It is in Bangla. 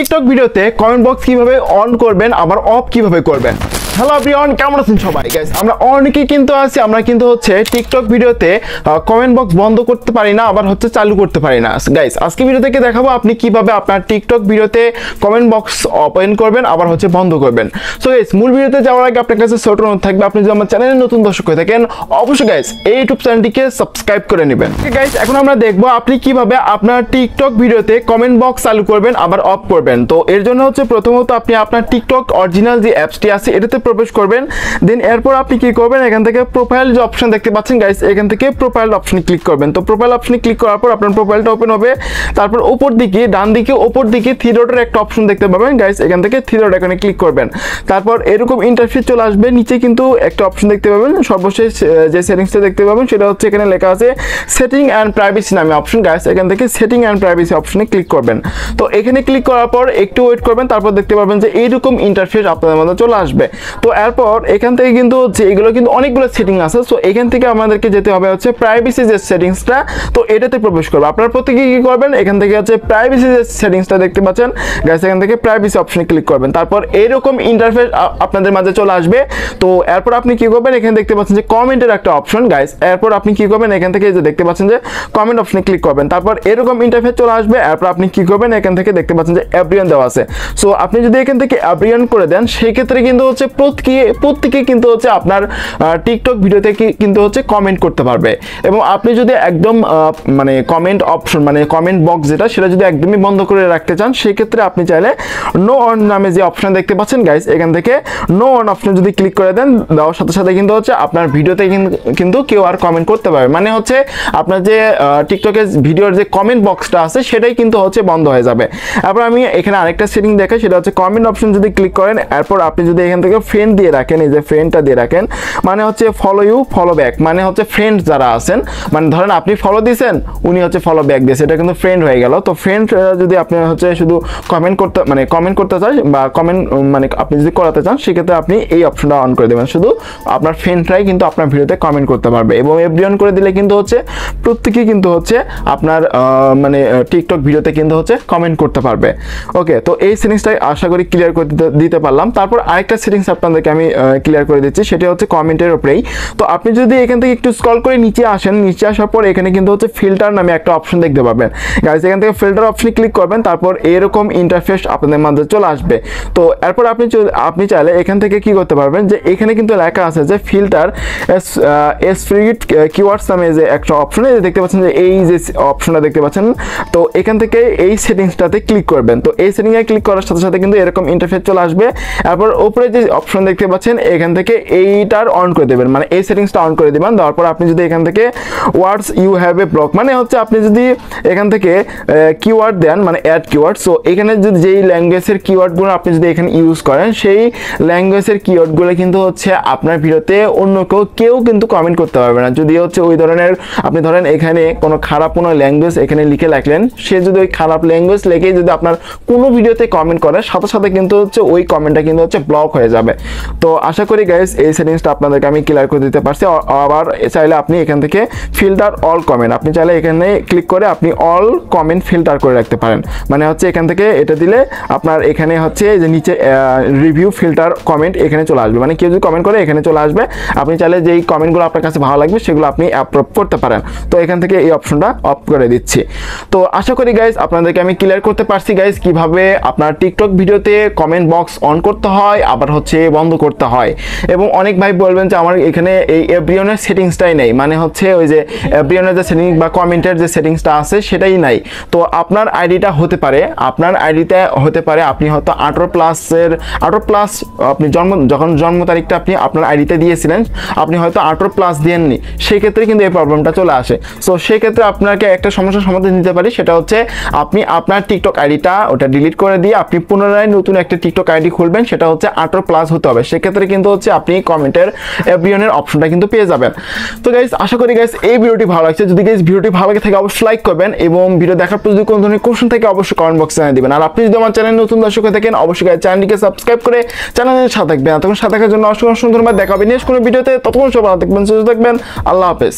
টিকটক ভিডিওতে কমেন্ট বক্স কিভাবে অন করবেন আবার অফ কিভাবে করবেন। হ্যালো এভরিওয়ান, কেমন আছেন সবাই? গাইস আমরা অনেকেই কিন্তু আছি, আমরা কিন্তু হচ্ছে টিকটক ভিডিওতে কমেন্ট বক্স বন্ধ করতে পারি না, আবার হচ্ছে চালু করতে পারি না। গাইস আজকে ভিডিও থেকে দেখাবো আপনি কিভাবে আপনার টিকটক ভিডিওতে কমেন্ট বক্স ওপেন করবেন আবার হচ্ছে বন্ধ করবেন। সো গাইস মূল ভিডিওতে যাওয়ার আগে আপনার কাছে ছোট অনুরোধ থাকবে, আপনি যদি আমার চ্যানেলে নতুন দর্শক হয়ে থাকেন অবশ্যই গাইস এই ইউটিউব চ্যানেলটিকে সাবস্ক্রাইব করে নেবেন। গাইস এখন আমরা দেখবো আপনি কিভাবে আপনার টিকটক ভিডিওতে কমেন্ট বক্স চালু করবেন আবার অফ করবেন। তো এর জন্য হচ্ছে প্রথমত আপনি আপনার টিকটক অরিজিনাল যে অ্যাপসটি আছে এটাতে প্রবেশ করবেন। দেন এরপর আপনি কি করবেন, এখান থেকে প্রোফাইল যে অপশন দেখতে পাচ্ছেন গাইস, এখান থেকে প্রোফাইল অপশনে ক্লিক করবেন। তো প্রোফাইল অপশনে ক্লিক করার পর আপনার প্রোফাইলটা ওপেন হবে। তারপর উপর দিকে ডান দিকে উপর দিকে থ্রি ডটের একটা অপশন দেখতে পাবেন গাইস, এখান থেকে থ্রি ডট এখানে ক্লিক করবেন। তারপর এরকম ইন্টারফেস চলে আসবে, নিচে কিন্তু একটা অপশন দেখতে পাবেন, সর্বশেষ যে সেটিংসটা দেখতে পাবেন সেটা হচ্ছে এখানে লেখা আছে সেটিং অ্যান্ড প্রাইভেসি নামে অপশন গাইস, এখান থেকে সেটিং অ্যান্ড প্রাইভেসি অপশনে ক্লিক করবেন। তো এখানে ক্লিক করার পর একটু ওয়েট করবেন, তারপর দেখতে পাবেন যে এইরকম ইন্টারফেস আপনাদের মধ্যে চলে আসবে। তো এরপর এখান থেকে কিন্তু হচ্ছে এগুলো কিন্তু অনেকগুলো সেটিং আছে। সো এখান থেকে আমাদেরকে যেতে হবে হচ্ছে প্রাইভেসি যে সেটিংসটা, তো এটাতে প্রবেশ করবে। আপনারা প্রত্যেকে কি করবেন, এখান থেকে হচ্ছে প্রাইভেসি যে সেটিংসটা দেখতে পাচ্ছেন গাইস, এখান থেকে প্রাইভেসি অপশনে ক্লিক করবেন। তারপর এরকম ইন্টারফেস আপনাদের মাঝে চলে আসবে। তো এরপর আপনি কি করবেন, এখানে দেখতে পাচ্ছেন যে কমেন্টের একটা অপশন গাইস, এরপর আপনি কি করবেন, এখান থেকে যে দেখতে পাচ্ছেন যে কমেন্ট অপশনে ক্লিক করবেন। তারপর এরকম ইন্টারফেস চলে আসবে। এরপর আপনি কি করবেন, এখান থেকে দেখতে পাচ্ছেন যে এভরিওয়ান দেওয়া আছে। সো আপনি যদি এখান থেকে এভরিওয়ান করে দেন সেই ক্ষেত্রে কিন্তু হচ্ছে প্রত্যেকে কিন্তু হচ্ছে আপনার টিকটক ভিডিওতে কিন্তু হচ্ছে কমেন্ট করতে পারবে। এবং আপনি যদি একদম মানে কমেন্ট অপশন মানে কমেন্ট বক্স যেটা সেটা যদি একদমই বন্ধ করে রাখতে চান সেই ক্ষেত্রে আপনি চাইলে নো অন নামে যে অপশন দেখতে পাচ্ছেন গাইস, এখান থেকে নো অন অপশন যদি ক্লিক করে দেন, দেওয়ার সাথে সাথে কিন্তু হচ্ছে আপনার ভিডিওতে কিন্তু কেউ আর কমেন্ট করতে পারবে, মানে হচ্ছে আপনার যে টিকটকের ভিডিওর যে কমেন্ট বক্সটা আছে সেটাই কিন্তু হচ্ছে বন্ধ হয়ে যাবে। এরপর আমি এখানে আরেকটা সেটিং দেখাই, সেটা হচ্ছে কমেন্ট অপশন যদি ক্লিক করেন, এরপর আপনি যদি এখান থেকে ফ্রেন্ড দিয়ে রাখেন, এই যে ফ্রেন্ডটা দিয়ে রাখেন, মানে হচ্ছে ফলো ইউ ফলো ব্যাক, মানে হচ্ছে ফ্রেন্ড যারা আছেন, মানে ধরেন আপনি ফলো দিয়েছেন উনি হচ্ছে ফলো ব্যাক দিয়েছে, এটা কিন্তু ফ্রেন্ড হয়ে গেল। তো ফ্রেন্ড যদি আপনি হচ্ছে শুধু কমেন্ট করতে চান বা কমেন্ট মানে আপনি যদি করাতে চান সেক্ষেত্রে আপনি এই অপশনটা অন করে দেবেন, শুধু আপনার ফ্রেন্ডরাই কিন্তু আপনার ভিডিওতে কমেন্ট করতে পারবে। এবং এভরিওয়ান করে দিলে কিন্তু হচ্ছে প্রত্যেকেই কিন্তু হচ্ছে আপনার মানে টিকটক ভিডিওতে কিন্তু হচ্ছে কমেন্ট করতে পারবে। ওকে, তো এই সেটিংসটাই আশা করি ক্লিয়ার করে দিতে পারলাম। তারপর আরেকটা সেটিংস আপনাদেরকে আমি ক্লিয়ার করে দিচ্ছি, সেটা হচ্ছে কমেন্টের উপরেই। তো আপনি যদি এখান থেকে একটু স্ক্রল করে নিচে আসেন, নিচে আসার পর এখানে কিন্তু হচ্ছে ফিল্টার নামে একটা অপশন দেখতে পাবেন গাইস, এখান থেকে ফিল্টার অপশনে ক্লিক করবেন। তারপর এরকম ইন্টারফেস আপনাদের মাঝে চলে আসবে। তো এরপর আপনি চাইলে এখান থেকে কি করতে পারবেন, যে এখানে কিন্তু লেখা আছে যে ফিল্টার এসফ্রিট কিওয়ার্ডস নামে যে একটা অপশন দেখতে পাচ্ছেন, যে এই যে অপশনটা দেখতে পাচ্ছেন, তো এখান থেকে এই সেটিংসটাতে ক্লিক করবেন। তো এই সেটিংয়ে ক্লিক করার সাথে সাথে কিন্তু এরকম ইন্টারফেস চলে আসবে। এরপর উপরে যে অপশন দেখতে পাচ্ছেন এখান থেকে এইটার অন করে দেবেন, মানে এই সেটিংসটা অন করে দেবেন। দেওয়ার পর আপনি যদি এখান থেকে words you have a block, মানে হচ্ছে আপনি যদি এখান থেকে কিওয়ার্ড দেন মানে অ্যাড কিওয়ার্ড, সো এখানে যদি যেই ল্যাঙ্গুয়েজের কিওয়ার্ডগুলো আপনি যদি এখানে ইউজ করেন সেই ল্যাঙ্গুয়েজের কিওয়ার্ডগুলো কিন্তু হচ্ছে আপনার ভিডিওতে অন্য কেউ কিন্তু কমেন্ট করতে পারবে না। যদি হচ্ছে ওই ধরনের আপনি ধরেন এখানে কোনো খারাপ কোনো ল্যাঙ্গুয়েজ এখানে লিখে রাখলেন, সে যদি ওই খারাপ ল্যাঙ্গুয়েজ লিখে যদি আপনার কোনো ভিডিওতে কমেন্ট করে সাথে সাথে কিন্তু হচ্ছে ওই কমেন্টটা কিন্তু হচ্ছে ব্লক হয়ে যাবে। তো আশা করি গাইস এই সেটিংসটা আপনাদেরকে আমি ক্লিয়ার করে দিতে পারছি। আবার চাইলে আপনি এখান থেকে ফিল্টার অল কমেন্ট, আপনি চাইলে এখানে ক্লিক করে আপনি অল কমেন্ট ফিল্টার করে রাখতে পারেন, মানে হচ্ছে এখান থেকে এটা দিলে আপনার এখানে হচ্ছে যে নিচে রিভিউ ফিল্টার কমেন্ট এখানে চলে আসবে, মানে কেউ যদি কমেন্ট করে এখানে চলে আসবে। আপনি চাইলে যেই কমেন্টগুলো আপনার কাছে ভালো লাগবে সেগুলো আপনি অ্যাপ্রুভ করতে পারেন। তো এখান থেকে এই অপশনটা অফ করে দিচ্ছি। তো আশা করি গাইস আপনাদেরকে আমি ক্লিয়ার করতে পারছি গাইস কিভাবে আপনার টিকটক ভিডিওতে কমেন্ট বক্স অন করতে হয় আবার হচ্ছে বন্ধ করতে হয়। এবং অনেক ভাই বলবেন যে আমার এখানে এই এভরিওয়ানের সেটিংসটাই নেই, মানে হচ্ছে ওই যে এভরিওয়ানের যে সেটিংস বা কমেন্টের যে সেটিংসটা আছে সেটাই নাই। তো আপনার আইডিটা হতে পারে, আপনার আইডিতে হতে পারে আপনি হয়তো 18+ আপনি যখন জন্ম তারিখটা আপনি আপনার আইডিতে দিয়েছিলেন আপনি হয়তো 18+ দেননি, সেই ক্ষেত্রে কিন্তু এই প্রবলেমটা চলে আসে। সো সেই ক্ষেত্রে আপনাকে একটা সমস্যার সমাধান দিতে পারি, সেটা হচ্ছে আপনি আপনার টিকটক আইডিটা ওটা ডিলিট করে দিয়ে আপনি পুনরায় নতুন একটা টিকটক আইডি খুলবেন, সেটা হচ্ছে 18+ হতে হবে। সেক্ষেত্রে কিন্তু হচ্ছে আপনি কমেন্টের এভরিওয়ানের অপশনটা কিন্তু পেয়ে যাবেন। তো গাইস আশা করি গাইস এই ভিডিওটি ভালো লাগছে, যদি গাইস ভিডিওটি ভালো লাগে থাকে অবশ্যই লাইক করবেন এবং ভিডিও দেখার পর যদি কোনো ধরনের কোশ্চেন থাকে অবশ্যই কমেন্ট বক্সে জানিয়ে দিবেন। আর আপনি যদি আমার চ্যানেলে নতুন দর্শক হয়ে থাকেন অবশ্যই গাইস চ্যানেলটিকে সাবস্ক্রাইব করে চ্যানেলের সাথে থাকবেন। তখন সাথে থাকার জন্য অসংখ্য ধন্যবাদ। দেখা হবে নেক্সট কোনো ভিডিওতে, ততক্ষণ সবাই ভালো থাকবেন, সুস্থ থাকবেন। আল্লাহ হাফেজ।